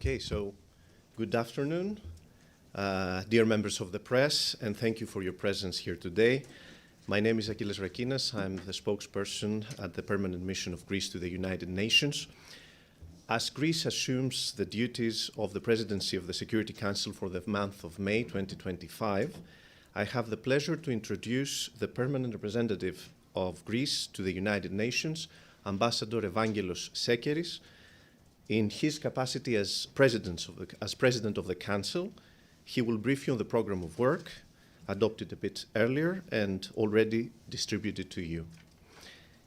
Okay, so good afternoon, dear members of the press, and thank you for your presence here today. My name is Evangelos C. I'm the spokesperson at the Permanent Mission of Greece to the United Nations. As Greece assumes the duties of the presidency of the Security Council for the month of May 2025, I have the pleasure to introduce the permanent representative of Greece to the United Nations, Ambassador Evangelos Sekeris, in his capacity as president of the Council. He will brief you on the program of work, adopted a bit earlier and already distributed to you.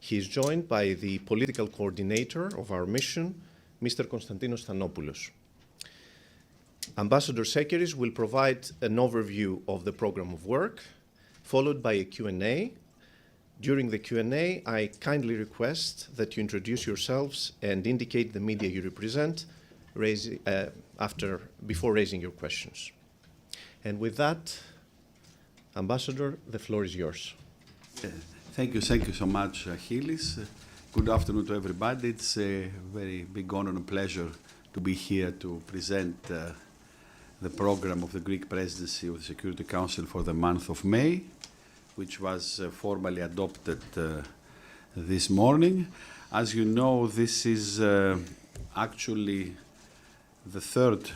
He is joined by the political coordinator of our mission, Mr. Konstantinos Thanopoulos. Ambassador Sekeris will provide an overview of the program of work, followed by a Q&A. During the Q&A, I kindly request that you introduce yourselves and indicate the media you represent before raising your questions. And with that, Ambassador, the floor is yours. Thank you so much, Achilles. Good afternoon to everybody. It's a very big honor and pleasure to be here to present the program of the Greek presidency of the Security Council for the month of May, which was formally adopted this morning. As you know, this is actually the third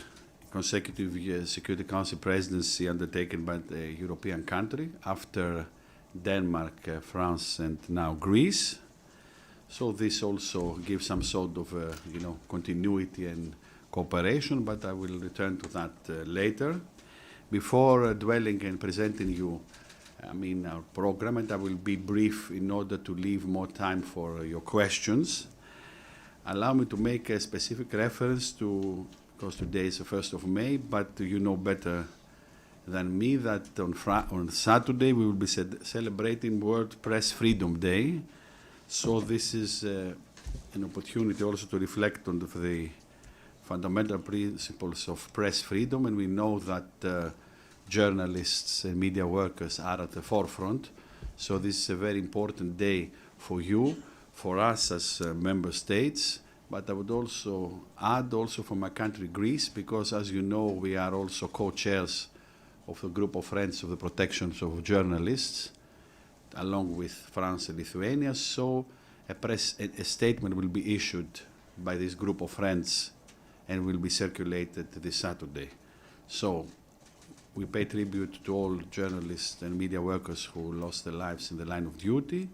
consecutive Security Council presidency undertaken by the European country after Denmark, France, and now Greece. So this also gives some sort of continuity and cooperation, but I will return to that later. Before dwelling and presenting you our program, and I will be brief in order to leave more time for your questions. Allow me to make a specific reference to, because today is the 1st of May, but you know better than me that on Saturday we will be celebrating World Press Freedom Day. So this is an opportunity also to reflect on the fundamental principles of press freedom, and we know that journalists and media workers are at the forefront. So this is a very important day for you, for us as member states, but I would also add for my country, Greece, because as you know, we are also co-chairs of the group of friends of the protection of journalists, along with France and Lithuania. So a statement will be issued by this group of friends and will be circulated this Saturday. So we pay tribute to all journalists and media workers who lost their lives in the line of duty,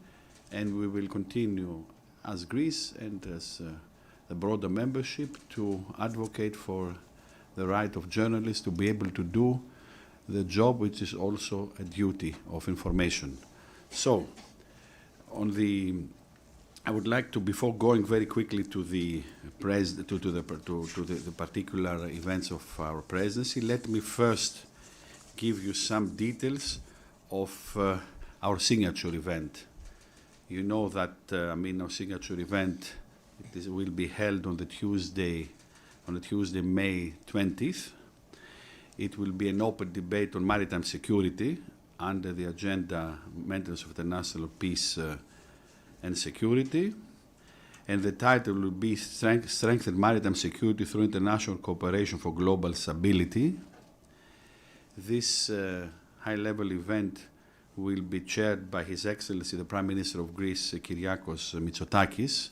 and we will continue as Greece and as the broader membership to advocate for the right of journalists to be able to do the job, which is also a duty of information. So, I would like to, before going very quickly to the particular events of our presidency, let me first give you some details of our signature event. You know that our signature event will be held on Tuesday, May 20th. It will be an open debate on maritime security under the agenda maintenance of international peace and security. And the title will be Strengthen Maritime Security through International Cooperation for Global Stability. This high-level event will be chaired by His Excellency, the Prime Minister of Greece, Kyriakos Mitsotakis.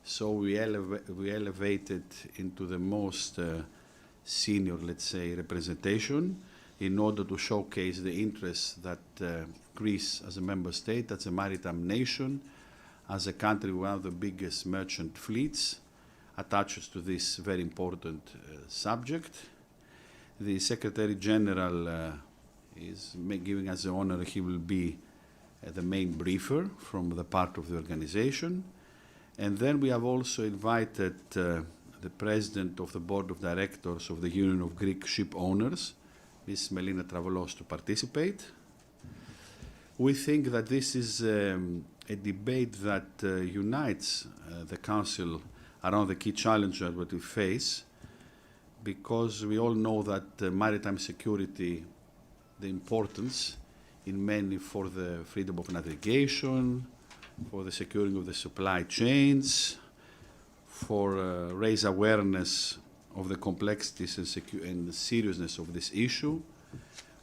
So we elevated into the most senior, let's say, representation in order to showcase the interests that Greece, as a member state, as a maritime nation, as a country with one of the biggest merchant fleets, attaches to this very important subject. The Secretary General is giving us the honor. He will be the main briefer from the part of the organization. And then we have also invited the President of the Board of Directors of the Union of Greek Ship Owners, Ms. Melina Travalos, to participate. We think that this is a debate that unites the Council around the key challenges that we face, because we all know that maritime security, the importance in many for the freedom of navigation, for the securing of the supply chains, for raise awareness of the complexities and the seriousness of this issue.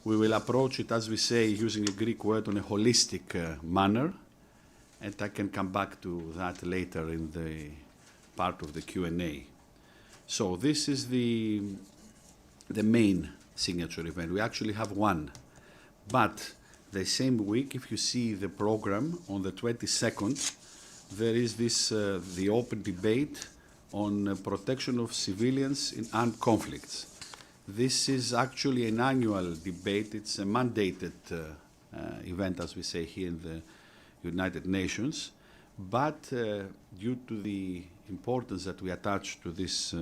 We will approach it, as we say, using a Greek word, on a holistic manner, and I can come back to that later in the part of the Q&A. So this is the main signature event. We actually have one, but the same week, if you see the program, on the 22nd, there is this the open debate on protection of civilians in armed conflicts. This is actually an annual debate. It's a mandated event, as we say here in the United Nations, but due to the importance that we attach to this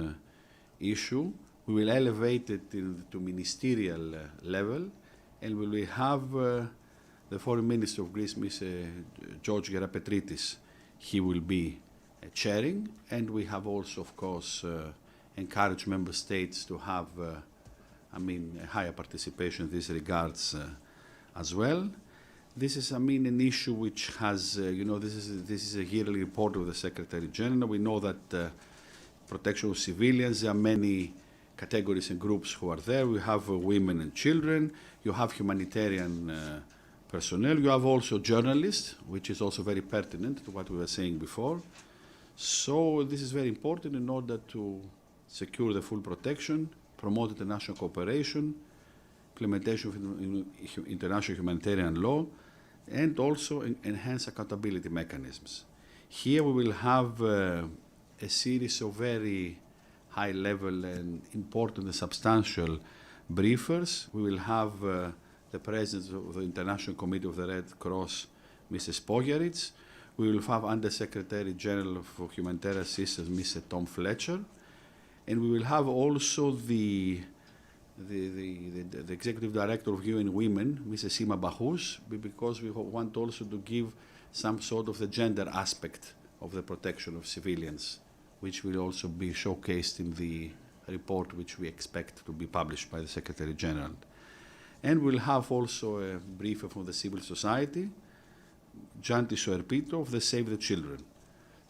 issue, we will elevate it to ministerial level, and we will have the Foreign Minister of Greece, Mr. George Gerapetritis. He will be chairing, and we have also, of course, encouraged member states to have, a higher participation in these regards as well. This is, an issue which has, this is a yearly report of the Secretary General. We know that protection of civilians, there are many categories and groups who are there. We have women and children. You have humanitarian personnel. You have also journalists, which is also very pertinent to what we were saying before. So this is very important in order to secure the full protection, promote international cooperation, implementation of international humanitarian law, and also enhance accountability mechanisms. Here we will have a series of very high-level and important and substantial briefers. We will have the President of the International Committee of the Red Cross, Mrs. Spogyarits. We will have Under-Secretary General for Humanitarian Assistance, Mr. Tom Fletcher. And we will have also the Executive Director of UN Women, Mrs. Sima Bahous, because we want also to give some sort of the gender aspect of the protection of civilians, which will also be showcased in the report which we expect to be published by the Secretary General. And we'll have also a briefer from the civil society, Gianti Soerpito of the Save the Children.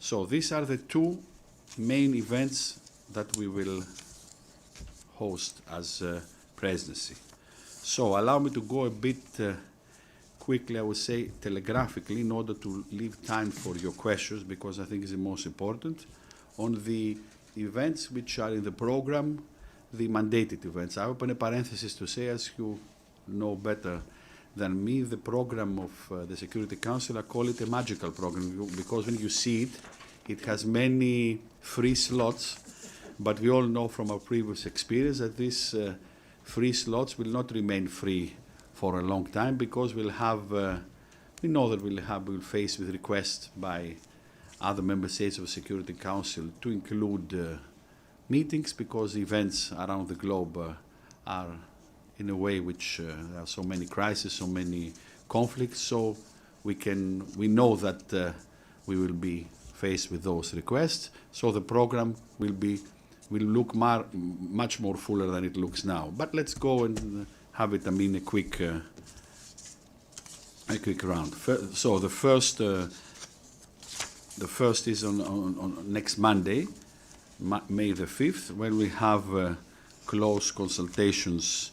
So these are the two main events that we will host as presidency. So allow me to go a bit quickly, I would say telegraphically, in order to leave time for your questions, because I think it's the most important, on the events which are in the program, the mandated events. I open a parenthesis to say, as you know better than me, the program of the Security Council, I call it a magical program, because when you see it, it has many free slots, but we all know from our previous experience that these free slots will not remain free for a long time, because we'll have, we know that we'll face with requests by other member states of the Security Council to include meetings, because events around the globe are in a way which there are so many crises, so many conflicts, so we know that we will be faced with those requests. So the program will look much more fuller than it looks now. But let's go and have it, a quick round. So the first is on next Monday, May the 5th, when we have close consultations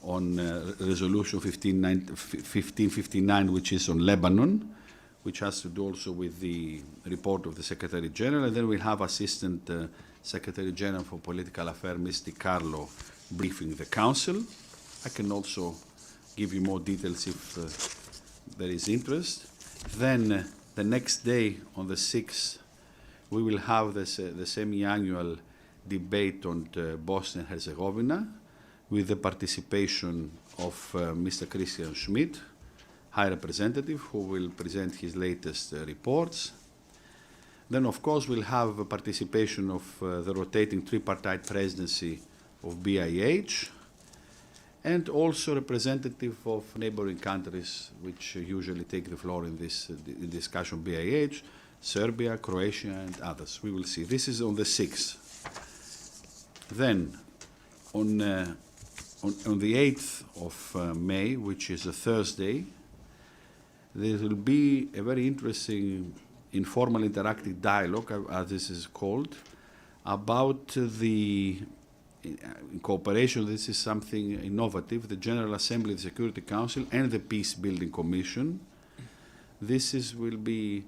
on Resolution 1559, which is on Lebanon, which has to do also with the report of the Secretary General. And then we'll have Assistant Secretary General for Political Affairs, Ms. Di Carlo, briefing the Council. I can also give you more details if there is interest. Then the next day, on the 6th, we will have the semi-annual debate on Bosnia and Herzegovina, with the participation of Mr. Christian Schmidt, High Representative, who will present his latest reports. Then, of course, we'll have a participation of the rotating tripartite presidency of BIH, and also representative of neighboring countries, which usually take the floor in this discussion, BIH, Serbia, Croatia, and others. We will see. This is on the 6th. Then, on the 8th of May, which is a Thursday, there will be a very interesting informal interactive dialogue, as this is called, about the in cooperation, this is something innovative, the General Assembly of the Security Council and the Peace Building Commission. Will be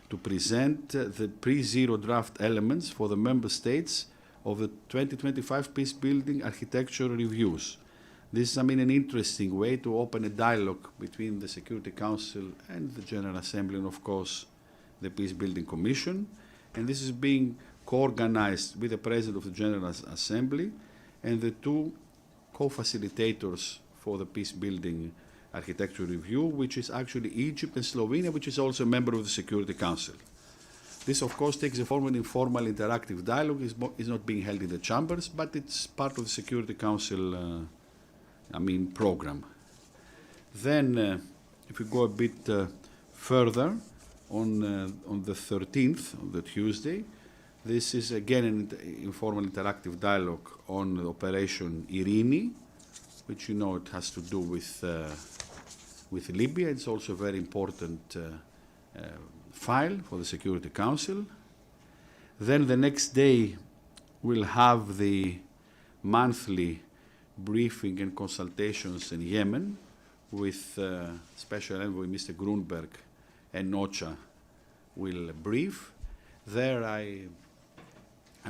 to present the pre-zero draft elements for the member states of the 2025 peace building architecture reviews. This is, an interesting way to open a dialogue between the Security Council and the General Assembly and, of course, the Peace Building Commission. And this is being co-organized with the President of the General Assembly and the two co-facilitators for the Peace Building Architecture Review, which is actually Egypt and Slovenia, which is also a member of the Security Council. This, of course, takes the form of an informal interactive dialogue. It's not being held in the chambers, but it's part of the Security Council program. Then, if we go a bit further, on the 13th, on the Tuesday, this is again an informal interactive dialogue on Operation Irini, which it has to do with Libya. It's also a very important file for the Security Council. Then the next day, we'll have the monthly briefing and consultations in Yemen with Special Envoy Mr. Grunberg and OCHA will brief. There I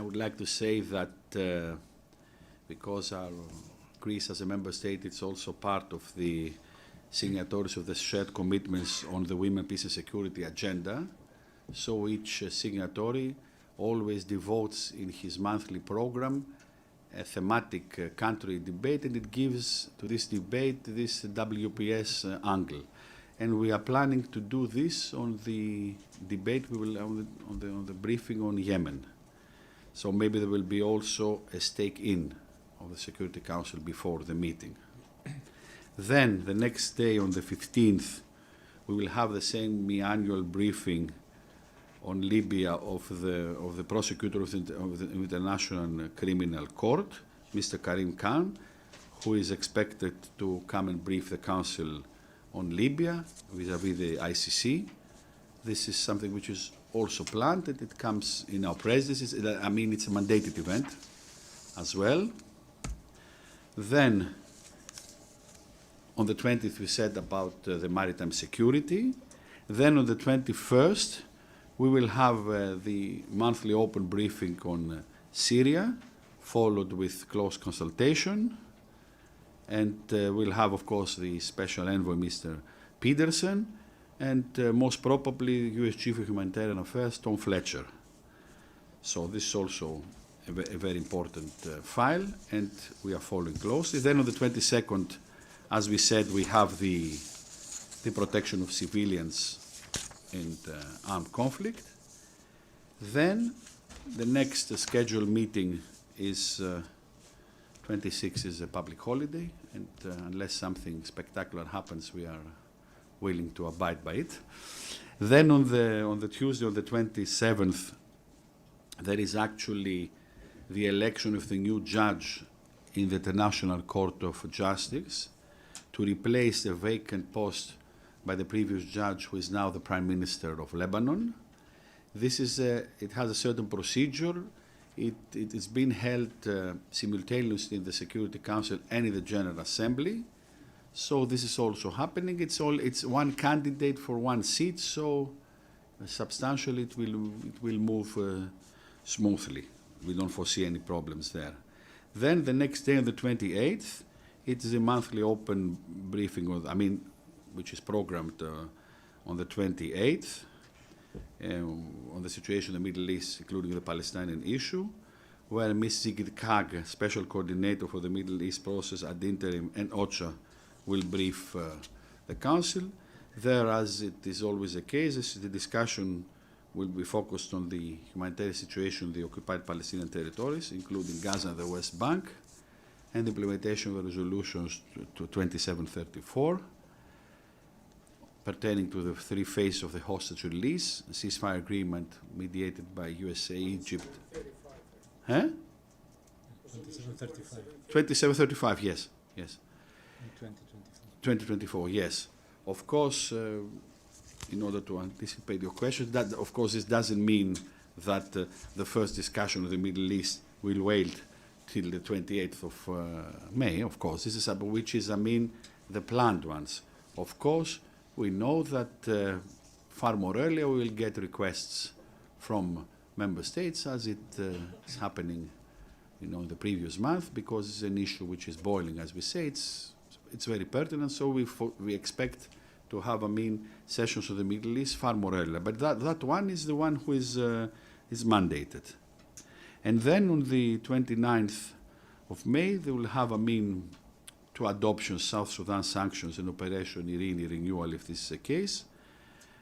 would like to say that because Greece as a member state, it's also part of the signatories of the shared commitments on the Women, Peace and Security agenda. So each signatory always devotes in his monthly program a thematic country debate, and it gives to this debate this WPS angle. And we are planning to do this on the debate on the briefing on Yemen. So maybe there will be also a stake-in of the Security Council before the meeting. Then the next day, on the 15th, we will have the semi-annual briefing on Libya of the prosecutor of the International Criminal Court, Mr. Karim Khan, who is expected to come and brief the Council on Libya vis-à-vis the ICC. This is something which is also planned, and it comes in our presidency. It's a mandated event as well. Then, on the 20th, we said about the maritime security. Then, on the 21st, we will have the monthly open briefing on Syria, followed with close consultation. And we'll have, of course, the Special Envoy, Mr. Peterson, and most probably U.S. Chief of Humanitarian Affairs, Tom Fletcher. So this is also a very important file, and we are following closely. Then on the 22nd, as we said, we have the protection of civilians and armed conflict. Then the next scheduled meeting is 26 is a public holiday, and unless something spectacular happens, we are willing to abide by it. Then on the Tuesday, on the 27th, there is actually the election of the new judge in the International Court of Justice to replace the vacant post by the previous judge, who is now the Prime Minister of Lebanon. It has a certain procedure. It's been held simultaneously in the Security Council and in the General Assembly. So this is also happening. It's one candidate for one seat, so substantially it will move smoothly. We don't foresee any problems there. Then the next day, on the 28th, it is a monthly open briefing, which is programmed on the 28th. On the situation in the Middle East, including the Palestinian issue, where Ms. Sigrid Kaag, Special Coordinator for the Middle East process ad interim, and OCHA will brief the Council. There, as it is always the case, the discussion will be focused on the humanitarian situation in the occupied Palestinian territories, including Gaza and the West Bank, and the implementation of the resolutions to 2734. Pertaining to the three phases of the hostage release, a ceasefire agreement mediated by USA, Egypt. 2735. 2735, yes. In 2024, yes. Of course, in order to anticipate your question, that of course this doesn't mean that the first discussion of the Middle East will wait till the 28th of May, of course. This is which is, the planned ones. Of course, we know that far more earlier we will get requests from member states, as it is happening, in the previous month, because it's an issue which is boiling, as we say. It's very pertinent. So we expect to have, sessions of the Middle East far more earlier. But that one is the one who is mandated. And then on the 29th of May, they will have, two adoptions, South Sudan sanctions and Operation Irene renewal, if this is the case,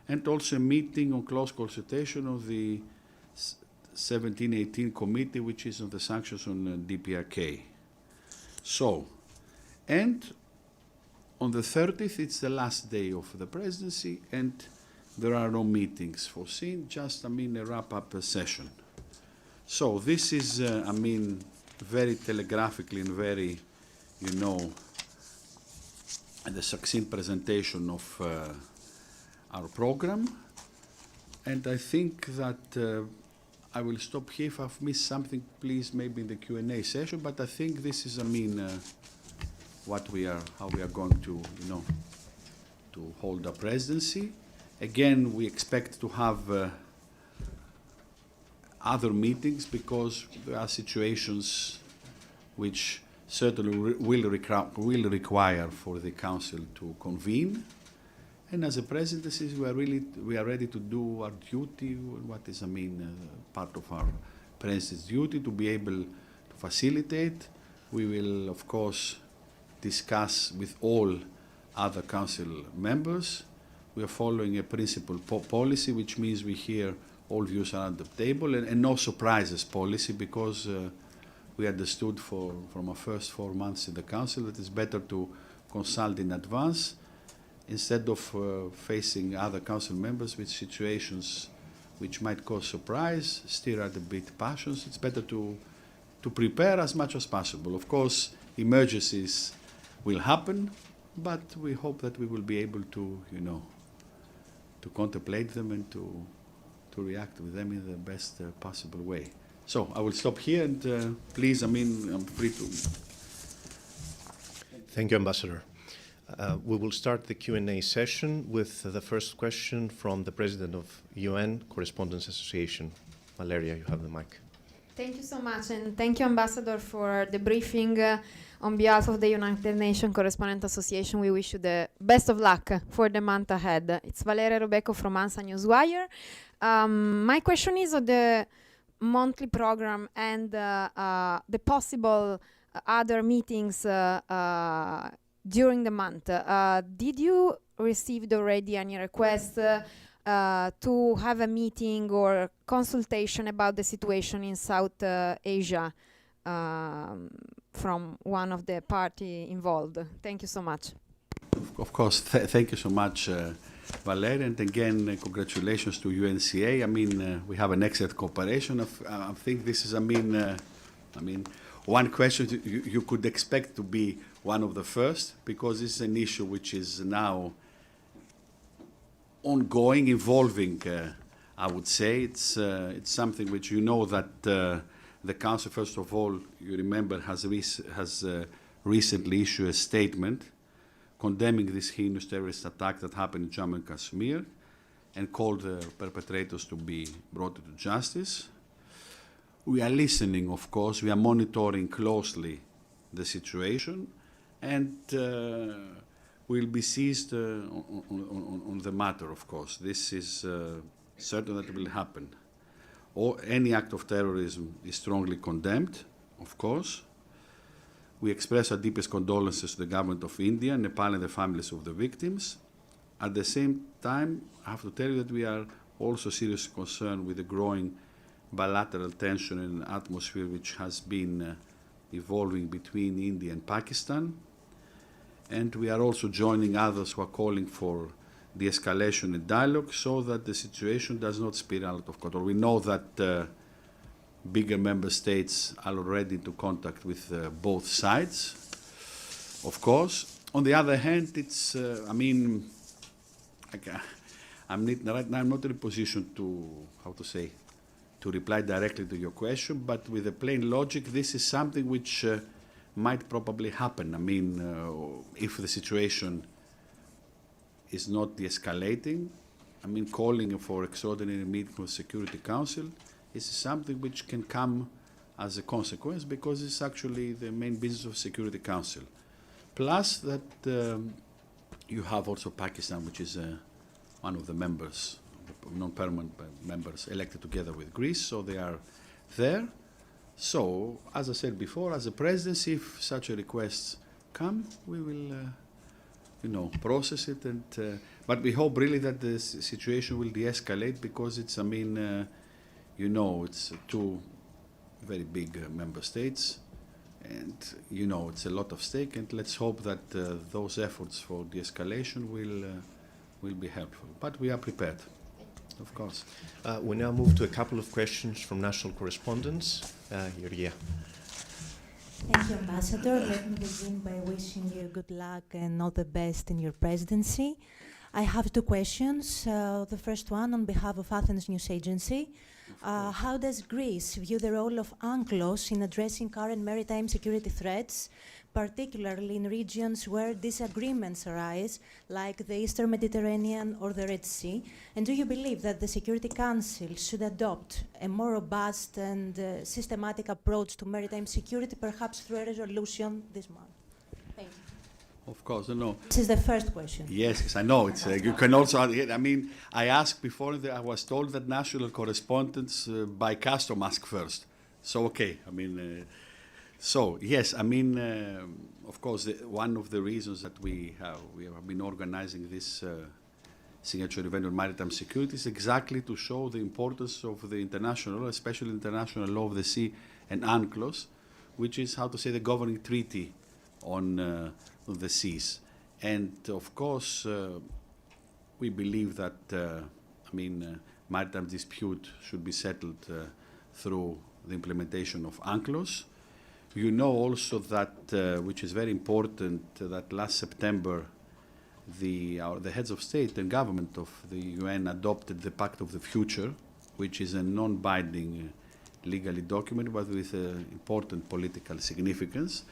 and also a meeting on close consultation of the 1718 committee, which is on the sanctions on DPRK. So, and on the 30th, it's the last day of the presidency, and there are no meetings foreseen, just, a wrap-up session. So this is, very telegraphically and very, the succinct presentation of our program. And I think that I will stop here. If I've missed something, please, maybe in the Q&A session. But I think this is, how we are going to, to hold the presidency. Again, we expect to have other meetings, because there are situations which certainly will require for the Council to convene. And as a presidency, we are ready to do our duty, what is, part of our presidency's duty, to be able to facilitate. We will, of course, discuss with all other Council members. We are following a principal policy, which means we hear all views around the table, and no surprises policy, because we understood from our first 4 months in the Council that it's better to consult in advance instead of facing other Council members with situations which might cause surprise, stir up a bit passions. It's better to prepare as much as possible. Of course, emergencies will happen, but we hope that we will be able to, to contemplate them and to react with them in the best possible way. So I will stop here, and please, I'm free to. Thank you, Ambassador. We will start the Q&A session with the first question from the President of UN Correspondents Association. Valeria, you have the mic. Thank you so much, and thank you, Ambassador, for the briefing. On behalf of the United Nations Correspondent Association, we wish you the best of luck for the month ahead. It's Valeria Robeco from ANSA Newswire. My question is on the monthly program and the possible other meetings during the month. Did you receive already any requests to have a meeting or consultation about the situation in South Asia from one of the party involved? Thank you so much. Of course, thank you so much, Valeria, and again, congratulations to UNCA. We have an excellent cooperation. I think this is, one question you could expect to be one of the first, because this is an issue which is now ongoing, evolving. I would say it's something which that the Council, first of all, you remember, has recently issued a statement condemning this heinous terrorist attack that happened in Jammu and Kashmir, and called the perpetrators to be brought to justice. We are listening, of course. We are monitoring closely the situation, and we'll be seized on the matter, of course. This is certain that it will happen. Any act of terrorism is strongly condemned, of course. We express our deepest condolences to the government of India, Nepal, and the families of the victims. At the same time, I have to tell you that we are also seriously concerned with the growing bilateral tension and atmosphere which has been evolving between India and Pakistan. And we are also joining others who are calling for de-escalation and dialogue so that the situation does not spiral out of control. We know that bigger member states are already in contact with both sides, of course. On the other hand, it's, I'm not in a position to, to reply directly to your question, but with a plain logic, this is something which might probably happen. I mean, if the situation is not de-escalating, I mean, calling for extraordinary meeting of the Security Council is something which can come as a consequence, because it's actually the main business of Security Council. Plus that you have also Pakistan, which is one of the members, non-permanent members elected together with Greece, so they are there. So, as I said before, as a presidency, if such a request come, we will, process it. And but we hope really that the situation will de-escalate, because it's, I mean, it's two very big member states, and it's a lot of stake. And let's hope that those efforts for de-escalation will be helpful. But we are prepared, of course. We now move to a couple of questions from national correspondents. Georgia. Thank you, Ambassador. Let me begin by wishing you good luck and all the best in your presidency. I have two questions. The first one on behalf of Athens News Agency. How does Greece view the role of UNCLOS in addressing current maritime security threats, particularly in regions where disagreements arise, like the Eastern Mediterranean or the Red Sea? And do you believe that the Security Council should adopt a more robust and systematic approach to maritime security, perhaps through a resolution this month? Thank you. Of course, no. This is the first question. Yes, I know. It's you can also. I mean, I asked before. I was told that national correspondents by custom ask first. So okay. I mean, so yes. I mean, of course, one of the reasons that we have been organizing this signature event on maritime security is exactly to show the importance of the international, especially international law of the sea and UNCLOS, which is, how to say, the governing treaty on the seas. And of course, we believe that maritime dispute should be settled through the implementation of UNCLOS. You know also that, which is very important, that last September the heads of state and government of the UN adopted the Pact of the Future, which is a non-binding legally document, but with important political significance,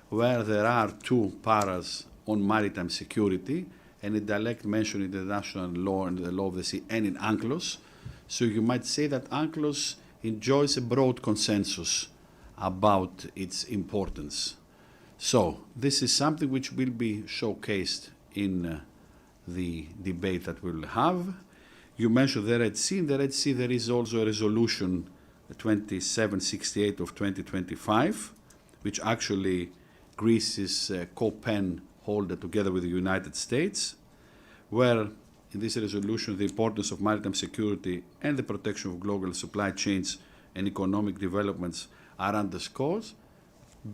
where there are two paras on maritime security, and a direct mention in the international law and the law of the sea and in UNCLOS. So you might say that UNCLOS enjoys a broad consensus about its importance. So this is something which will be showcased in the debate that we will have. You mentioned the Red Sea. In the Red Sea there is also a resolution 2768 of 2025, which actually Greece is co-pen holder together with the United States, where in this resolution the importance of maritime security and the protection of global supply chains and economic developments are underscored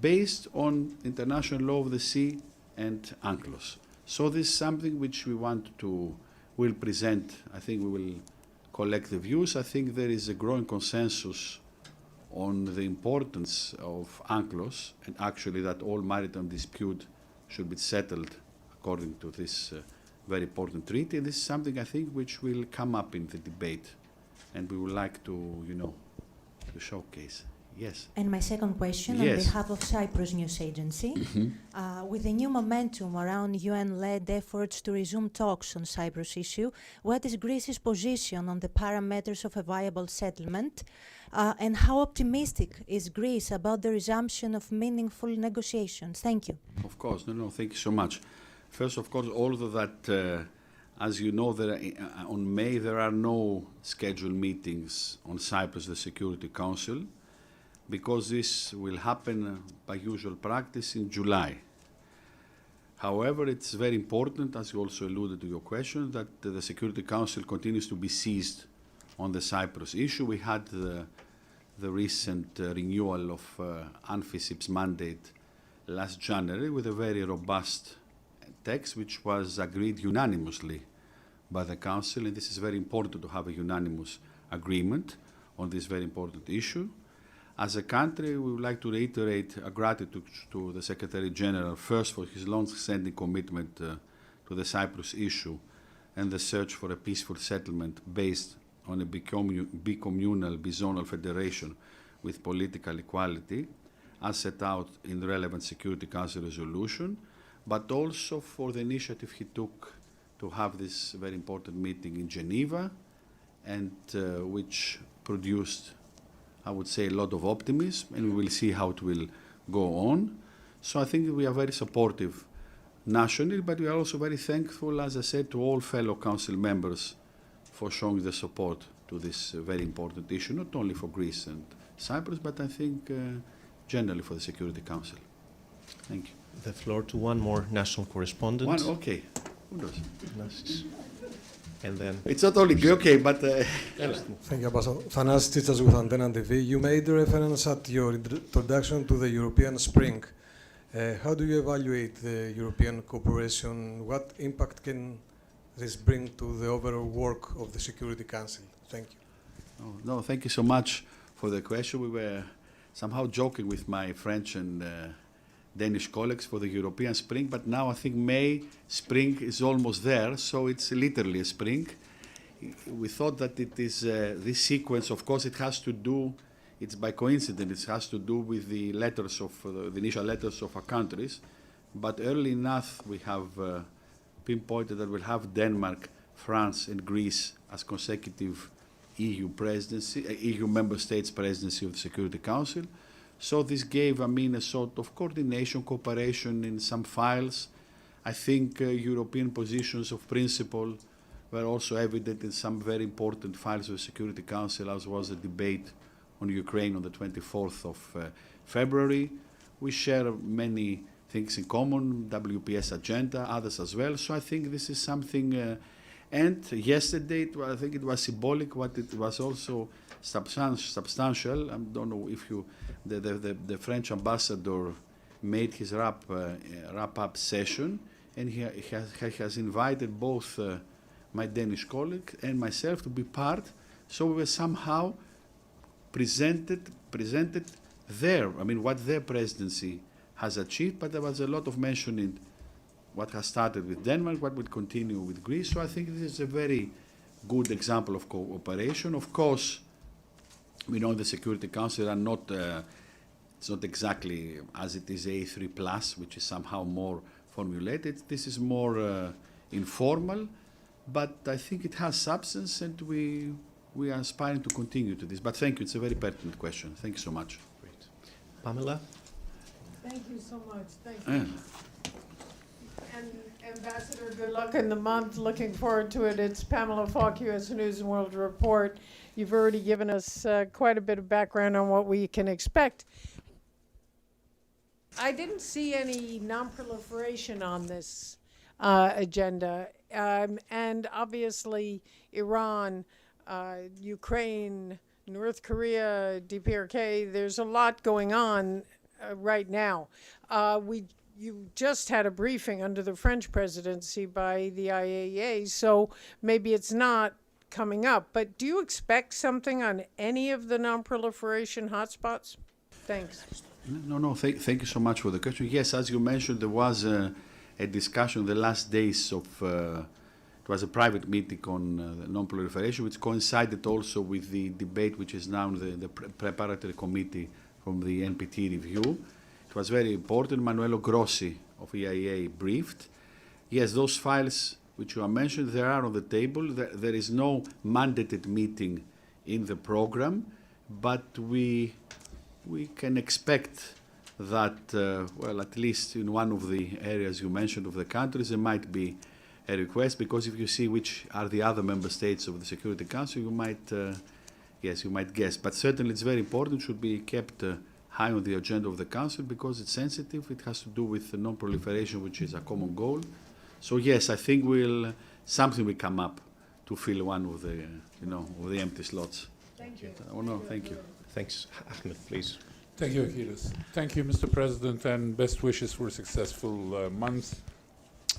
based on international law of the sea and UNCLOS. So this is something which we will present. I think we will collect the views. I think there is a growing consensus on the importance of UNCLOS, and actually that all maritime dispute should be settled according to this very important treaty. And this is something I think which will come up in the debate, and we would like to, to showcase. Yes. And my second question, yes, on behalf of Cyprus News Agency, with the new momentum around UN-led efforts to resume talks on Cyprus issue, what is Greece's position on the parameters of a viable settlement? And how optimistic is Greece about the resumption of meaningful negotiations? Thank you. Of course. No, thank you so much. First, of course, although that, as you know, on May there are no scheduled meetings on Cyprus, the Security Council, because this will happen by usual practice in July. However, it's very important, as you also alluded to your question, that the Security Council continues to be seized on the Cyprus issue. We had the recent renewal of UNFICYP's mandate last January with a very robust text which was agreed unanimously by the Council, and this is very important to have a unanimous agreement on this very important issue. As a country, we would like to reiterate our gratitude to the Secretary General, first for his long-standing commitment to the Cyprus issue and the search for a peaceful settlement based on a bicommunal, bizonal federation with political equality, as set out in the relevant Security Council resolution, but also for the initiative he took to have this very important meeting in Geneva, and which produced, I would say, a lot of optimism, and we will see how it will go on. So I think we are very supportive nationally, but we are also very thankful, as I said, to all fellow council members for showing the support to this very important issue, not only for Greece and Cyprus, but I think generally for the Security Council. Thank you. The floor to one more national correspondent. One, okay. Who knows? And then It's not only okay, but Thank you, Ambassador. Thanasis Tsitsas with Antenna TV. You made reference at your introduction to the European Spring. How do you evaluate the European cooperation? What impact can this bring to the overall work of the Security Council? Thank you. no, thank you so much for the question. We were somehow joking with my French and Danish colleagues for the European Spring, but now I think May spring is almost there, so it's literally a spring. We thought that it is this sequence, of course, it has to do, it's by coincidence, it has to do with the letters of the initial letters of our countries, but early enough we have pinpointed that we'll have Denmark, France, and Greece as consecutive EU presidency, EU member states presidency of the Security Council. So this gave, a sort of coordination, cooperation in some files. I think European positions of principle were also evident in some very important files of the Security Council, as was the debate on Ukraine on the 24th of February. We share many things in common, WPS agenda, others as well. So I think this is something, and yesterday, I think it was symbolic, but it was also substantial. I don't know if you, the French ambassador made his wrap-up session, and he has invited both my Danish colleague and myself to be part. So we were somehow presented there. What their presidency has achieved, but there was a lot of mentioning what has started with Denmark, what will continue with Greece. So I think this is a very good example of cooperation. Of course, we know the Security Council are not, it's not exactly as it is A3+, which is somehow more formulated. This is more informal, but I think it has substance, and we are aspiring to continue to this. But thank you, it's a very pertinent question. Thank you so much. great. Pamela? Thank you so much. Thank you. And Ambassador, good luck in the month. Looking forward to it. It's Pamela Falk, U.S. News and World Report. You've already given us quite a bit of background on what we can expect. I didn't see any non-proliferation on this agenda. And obviously, Iran, Ukraine, North Korea, DPRK, there's a lot going on right now. You just had a briefing under the French presidency by the IAEA, so maybe it's not coming up. But do you expect something on any of the non-proliferation hotspots? Thanks. No, thank you so much for the question. Yes, as you mentioned, there was a discussion the last days of, it was a private meeting on non-proliferation, which coincided also with the debate which is now in the preparatory committee from the NPT review. It was very important. Manuelo Grossi of EIA briefed. Yes, those files which you have mentioned, they are on the table. There is no mandated meeting in the program, but we can expect that, well, at least in one of the areas you mentioned of the countries, there might be a request, because if you see which are the other member states of the Security Council, you might, yes, you might guess. But certainly it's very important, should be kept high on the agenda of the Council, because it's sensitive. It has to do with non-proliferation, which is a common goal. So yes, I think something will come up to fill one of the, of the empty slots. Thank you. Oh, no, thank you. Thanks. Ahmed, please. Thank you, Achilles. Thank you, Mr. President, and best wishes for a successful month.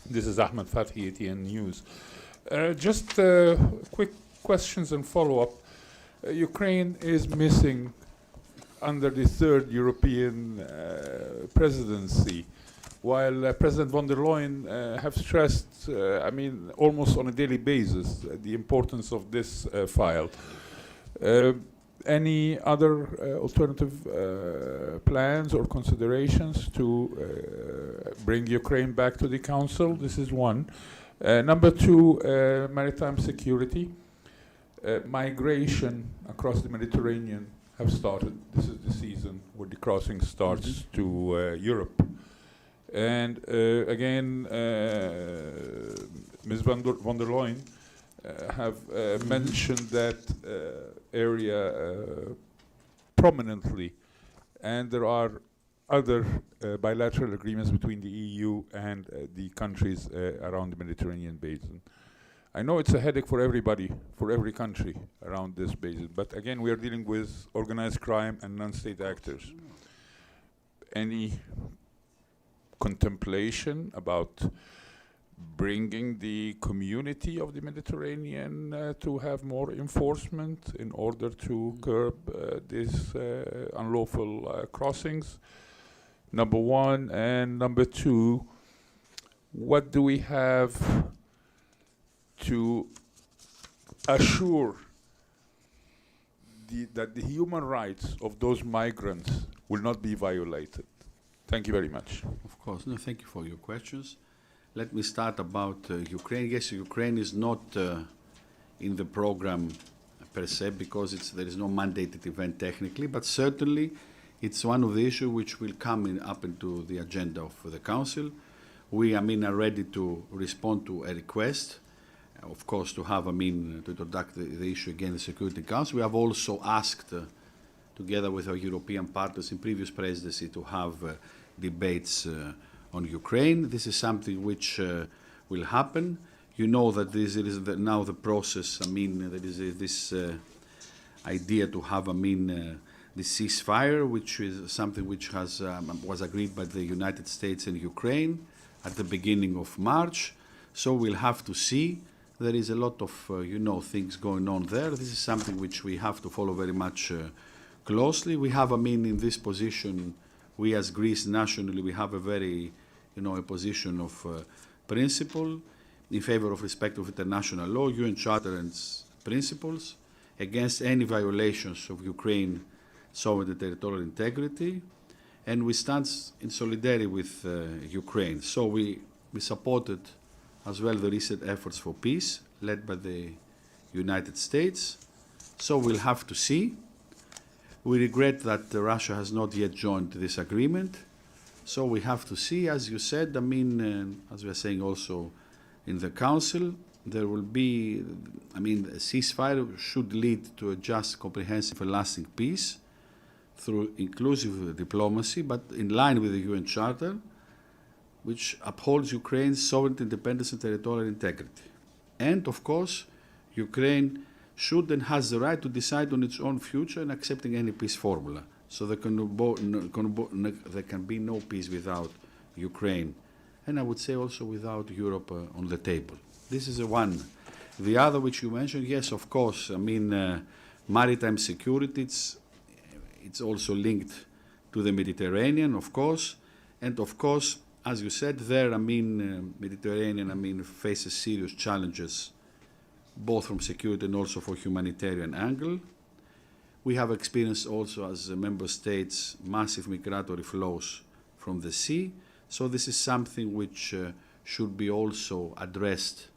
This is Ahmed Fathi, ATN News. Just quick questions and follow-up. Ukraine is missing under the third European presidency. while President von der Leyen have stressed, almost on a daily basis, the importance of this file. Any other alternative plans or considerations to bring Ukraine back to the Council? This is one. Number two, maritime security. Migration across the Mediterranean have started. This is the season where the crossing starts to Europe. And again, Ms. von der Leyen have mentioned that area prominently, and there are other bilateral agreements between the EU and the countries around the Mediterranean basin. I know it's a headache for everybody, for every country around this basin, but again, we are dealing with organized crime and non-state actors. Any contemplation about bringing the community of the Mediterranean to have more enforcement in order to curb these unlawful crossings? Number one. And number two, what do we have to assure that the human rights of those migrants will not be violated? Thank you very much. Of course. No, thank you for your questions. Let me start about Ukraine. Yes, Ukraine is not in the program per se because there is no mandated event technically, but certainly it's one of the issues which will come up into the agenda of the Council. We, are ready to respond to a request, of course, to have, to introduce the issue again in the Security Council. We have also asked, together with our European partners in previous presidency, to have debates on Ukraine. This is something which will happen. You know that this is now the process. There is this idea to have, the ceasefire, which is something which has was agreed by the United States and Ukraine at the beginning of March. So we'll have to see. There is a lot of things going on there. This is something which we have to follow very much closely. We have, in this position, we as Greece nationally, we have a very, a position of principle in favor of respect of international law, UN Charter and principles, against any violations of Ukraine sovereignty and territorial integrity, and we stand in solidarity with Ukraine. So we supported as well the recent efforts for peace led by the United States. So we'll have to see. We regret that Russia has not yet joined this agreement. So we have to see, as you said, as we are saying also in the Council, there will be, a ceasefire should lead to a just, comprehensive and lasting peace through inclusive diplomacy, but in line with the UN Charter, which upholds Ukraine's sovereignty, independence and territorial integrity. And of course, Ukraine should and has the right to decide on its own future in accepting any peace formula. So there can be no peace without Ukraine. And I would say also without Europe on the table. This is the one. The other which you mentioned, yes, of course, maritime security, it's also linked to the Mediterranean, of course. And of course, as you said, there, Mediterranean, faces serious challenges, both from security and also for humanitarian angle. We have experienced also as member states massive migratory flows from the sea. So this is something which should be also addressed.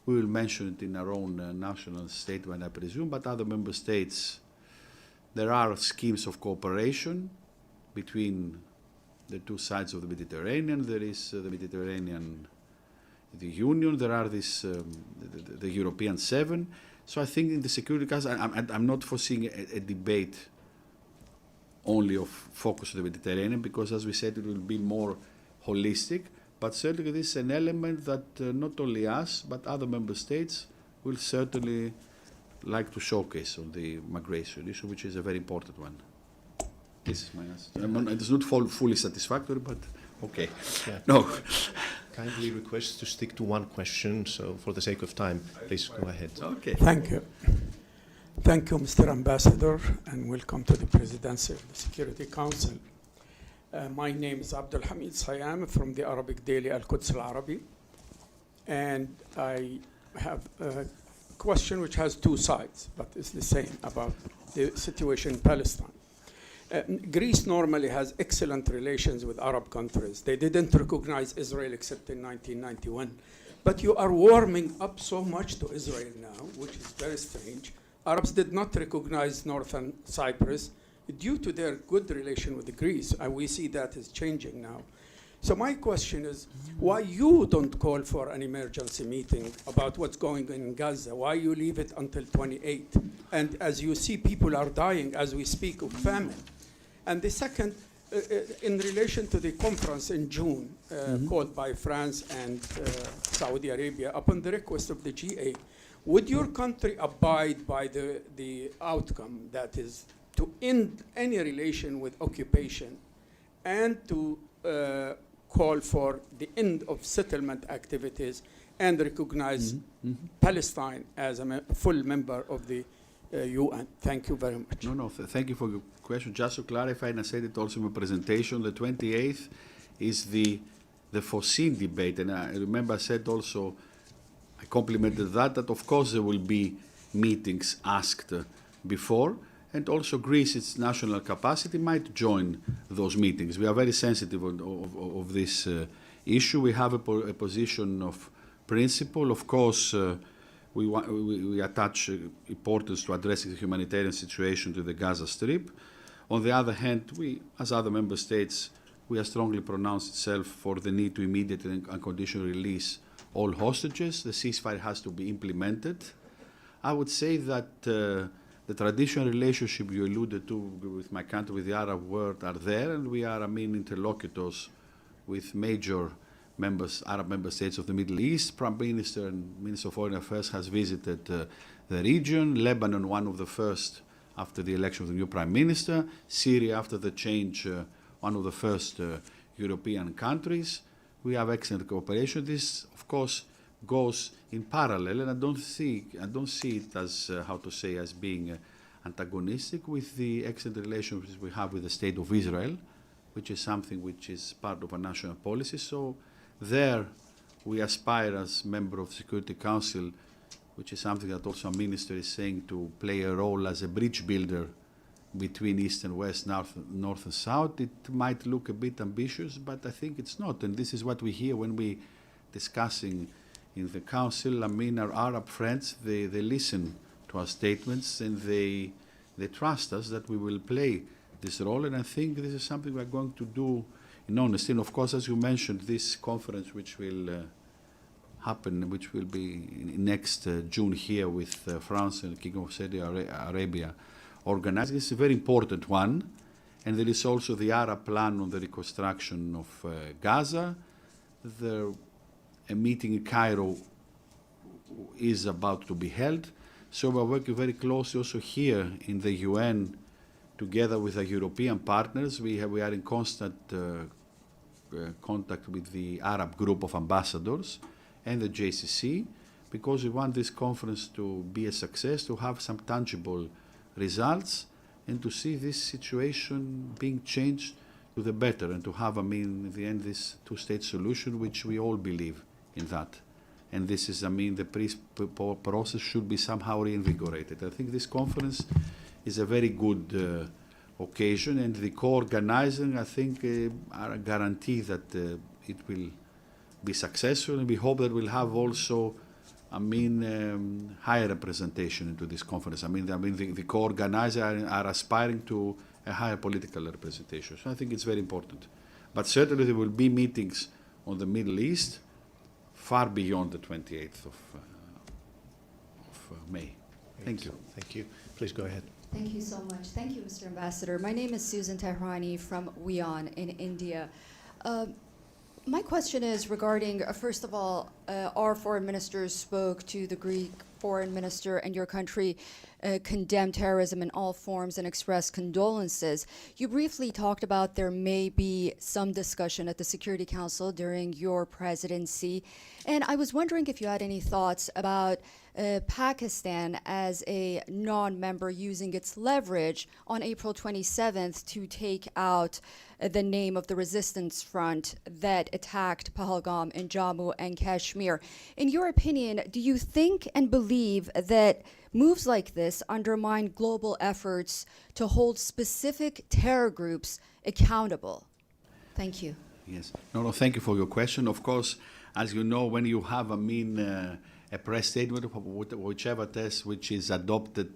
We will mention it in our own national statement, I presume, but other member states, there are schemes of cooperation between the two sides of the Mediterranean. There is the Mediterranean, the Union, there are the European 7. So I think in the Security Council, I'm not foreseeing a debate only of focus on the Mediterranean, because as we said, it will be more holistic, but certainly this is an element that not only us, but other member states will certainly like to showcase on the migration issue, which is a very important one. This is my answer. It is not fully satisfactory, but okay. Yeah. No. Kindly request to stick to one question, so for the sake of time, please go ahead. Okay. Thank you. Thank you, Mr. Ambassador, and welcome to the Presidency of the Security Council. My name is Abdul Hamid Sayam from the Arabic daily Al-Quds Al-Arabi. And I have a question which has two sides, but it's the same about the situation in Palestine. Greece normally has excellent relations with Arab countries. They didn't recognize Israel except in 1991. But you are warming up so much to Israel now, which is very strange. Arabs did not recognize Northern Cyprus due to their good relation with Greece, and we see that is changing now. So my question is, why you don't call for an emergency meeting about what's going on in Gaza? Why you leave it until 28? And as you see, people are dying as we speak of famine. And the second, in relation to the conference in June, called by France and Saudi Arabia, upon the request of the G8, would your country abide by the outcome, that is, to end any relation with occupation and to call for the end of settlement activities and recognize Palestine as a full member of the UN? Thank you very much. Thank you for your question. Just to clarify, and I said it also in my presentation, the 28th is the foreseen debate. And I remember I said also, I complimented that of course there will be meetings asked before, and also Greece, its national capacity, might join those meetings. We are very sensitive of this issue. We have a position of principle. Of course, we attach importance to addressing the humanitarian situation to the Gaza Strip. On the other hand, we, as other member states, we have strongly pronounced itself for the need to immediately and unconditionally release all hostages. The ceasefire has to be implemented. I would say that the traditional relationship you alluded to with my country, with the Arab world, are there, and we are, interlocutors with major Arab member states of the Middle East. Prime Minister and Minister of Foreign Affairs has visited the region. Lebanon, one of the first after the election of the new Prime Minister. Syria, after the change, one of the first European countries. We have excellent cooperation. This, of course, goes in parallel, and I don't see it as as being antagonistic with the excellent relations we have with the State of Israel, which is something which is part of our national policy. So there we aspire as member of the Security Council, which is something that also our minister is saying, to play a role as a bridge builder between East and West, North and South. It might look a bit ambitious, but I think it's not. And this is what we hear when we discussing in the Council. Our Arab friends, they listen to our statements, and they trust us that we will play this role. And I think this is something we're going to do in honesty. And of course, as you mentioned, this conference which will happen, which will be next June here with France and the Kingdom of Saudi Arabia organized, this is a very important one. And there is also the Arab plan on the reconstruction of Gaza. A meeting in Cairo is about to be held. So we're working very closely also here in the UN together with our European partners. We are in constant contact with the Arab group of ambassadors and the JCC, because we want this conference to be a success, to have some tangible results, and to see this situation being changed to the better, and to have, in the end, this two-state solution, which we all believe in that. And this is, the peace process should be somehow reinvigorated. I think this conference is a very good occasion, and the co-organizing, I think, are a guarantee that it will be successful, and we hope that we'll have also, higher representation into this conference. The co-organizers are aspiring to a higher political representation. So I think it's very important. But certainly there will be meetings on the Middle East far beyond the 28th of May. Thank you. Thank you. Please go ahead. Thank you so much. Thank you, Mr. Ambassador. My name is Susan Tehrani from WION in India. My question is regarding, first of all, our foreign ministers spoke to the Greek foreign minister, and your country condemned terrorism in all forms and expressed condolences. You briefly talked about there may be some discussion at the Security Council during your presidency, and I was wondering if you had any thoughts about Pakistan as a non-member using its leverage on April 27th to take out the name of the resistance front that attacked Pahalgam in Jammu and Kashmir. In your opinion, do you think and believe that moves like this undermine global efforts to hold specific terror groups accountable? Thank you. Yes. No, thank you for your question. Of course, as you know, when you have, a press statement of whichever test which is adopted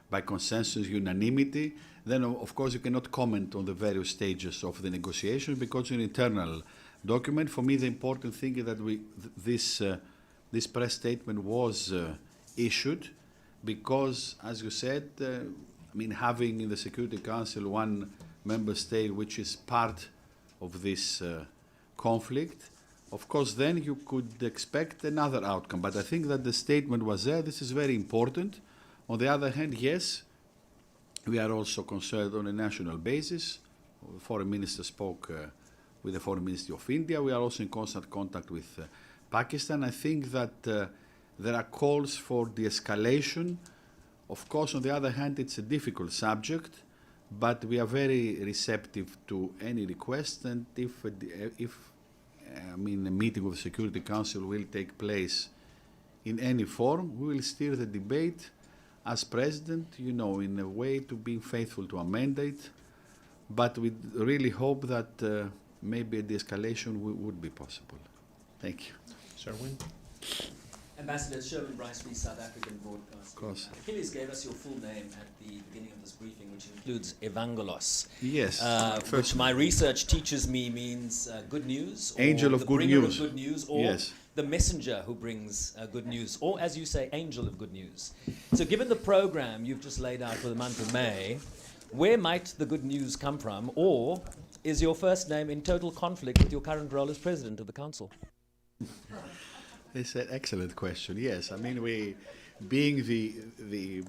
by consensus unanimity, then of course you cannot comment on the various stages of the negotiation because it's an internal document. For me, the important thing is that this press statement was issued because, as you said, having in the Security Council one member state which is part of this conflict, of course, then you could expect another outcome. But I think that the statement was there. This is very important. On the other hand, yes, we are also concerned on a national basis. The foreign minister spoke with the foreign minister of India. We are also in constant contact with Pakistan. I think that there are calls for de-escalation. Of course, on the other hand, it's a difficult subject, but we are very receptive to any request. And if a meeting of the Security Council will take place in any form, we will steer the debate as president, in a way to being faithful to our mandate. But we really hope that maybe a de-escalation would be possible. Thank you. Sherwin? Ambassador Sherwin Bryce, Free South African Broadcasting. Of course. Achilles gave us your full name at the beginning of this briefing, which includes Evangelos. Yes. Which my research teaches me means good news. Or angel of the good bringer news. Of good news, or yes. The messenger who brings good news, or as you say, angel of good news. So given the program you've just laid out for the month of May, where might the good news come from, or is your first name in total conflict with your current role as president of the council? It's an excellent question. Yes, we, being the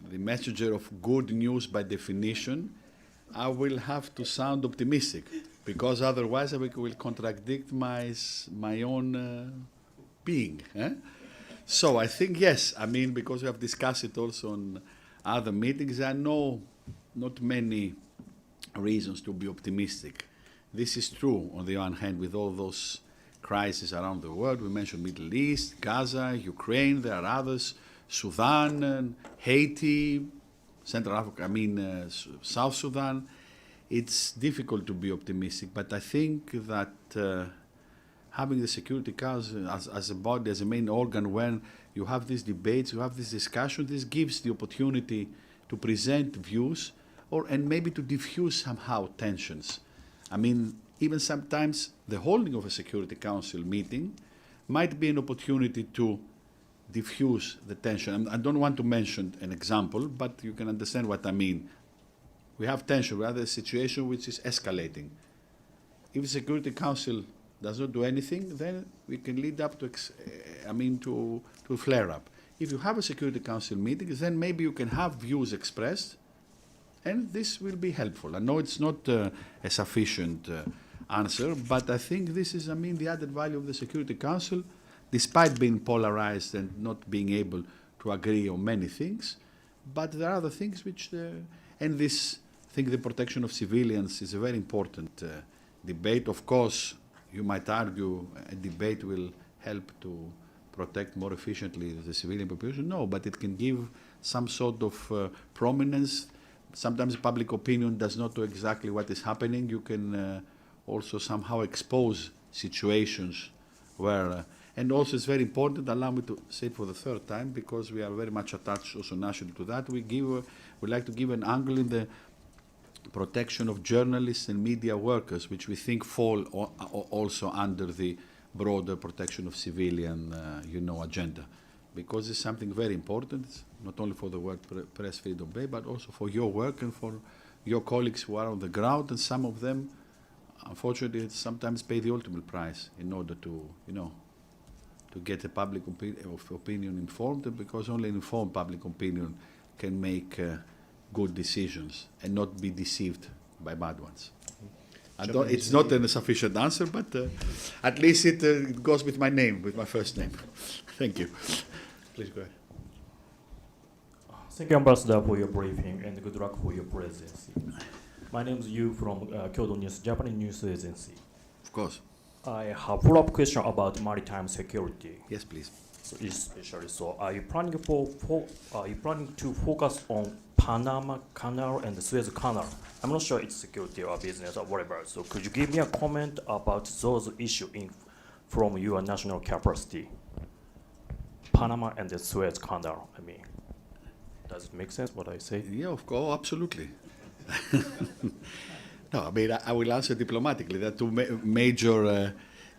messenger of good news by definition, I will have to sound optimistic because otherwise I will contradict my own being. So I think yes. Because we have discussed it also on other meetings, there are not many reasons to be optimistic. This is true on the one hand with all those crises around the world. We mentioned Middle East, Gaza, Ukraine, there are others, Sudan, Haiti, Central Africa, South Sudan. It's difficult to be optimistic, but I think that having the Security Council as a body, as a main organ, when you have these debates, you have this discussion, this gives the opportunity to present views and maybe to diffuse somehow tensions. Even sometimes the holding of a Security Council meeting might be an opportunity to diffuse the tension. I don't want to mention an example, but you can understand what I mean. We have tension, we have a situation which is escalating. If the Security Council does not do anything, then we can lead up to flare up. If you have a Security Council meeting, then maybe you can have views expressed, and this will be helpful. I know it's not a sufficient answer, but I think this is, the added value of the Security Council, despite being polarized and not being able to agree on many things. But there are other things which, and this, I think the protection of civilians is a very important debate. Of course, you might argue a debate will help to protect more efficiently the civilian population. No, but it can give some sort of prominence. Sometimes public opinion does not know exactly what is happening. You can also somehow expose situations where, and also it's very important, allow me to say it for the third time, because we are very much attached also nationally to that, we like to give an angle in the protection of journalists and media workers, which we think fall also under the broader protection of civilian, agenda. Because it's something very important, not only for the World Press Freedom Day, but also for your work and for your colleagues who are on the ground, and some of them, unfortunately, sometimes pay the ultimate price in order to, to get the public opinion informed, because only informed public opinion can make good decisions and not be deceived by bad ones. It's not a sufficient answer, but at least it goes with my name, with my first name. Thank you. Please go ahead. Thank you, Ambassador, for your briefing, and good luck for your presidency. My name is Yu from Kyoto News, Japanese news agency. Of course. I have a follow-up question about maritime security. Yes, please. So especially, so are you planning to focus on Panama Canal and the Suez Canal? I'm not sure it's security or business or whatever. So could you give me a comment about those issues from your national capacity? Panama and the Suez Canal. I mean, does it make sense what I say? Yeah, of course, absolutely. No, I mean, I will answer diplomatically. There are two major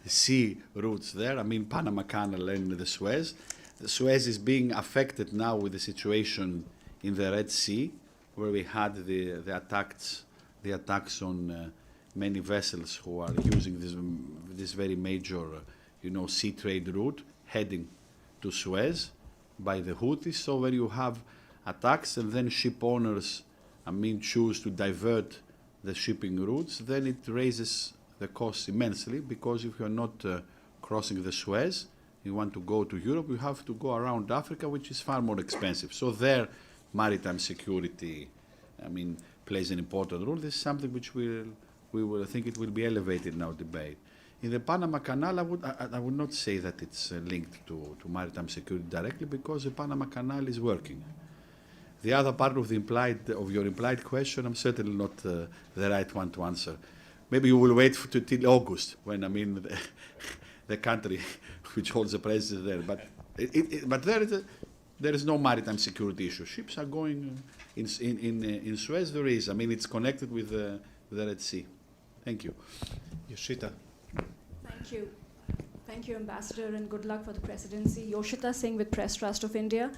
sea routes there. I mean, Panama Canal and the Suez. The Suez is being affected now with the situation in the Red Sea, where we had the attacks on many vessels who are using this very major, sea trade route heading to Suez by the Houthis. So when you have attacks and then ship owners, choose to divert the shipping routes, then it raises the costs immensely, because if you're not crossing the Suez, you want to go to Europe, you have to go around Africa, which is far more expensive. So there, maritime security, plays an important role. This is something which we will think it will be elevated in our debate. In the Panama Canal, I would not say that it's linked to maritime security directly, because the Panama Canal is working. The other part of your implied question, I'm certainly not the right one to answer. Maybe you will wait till August, when the country which holds the presidency there. But there is no maritime security issue. Ships are going in Suez. There is. It's connected with the Red Sea. Thank you. Yoshita. Thank you. Thank you, Ambassador, and good luck for the presidency. Yoshita Singh with Press Trust of India.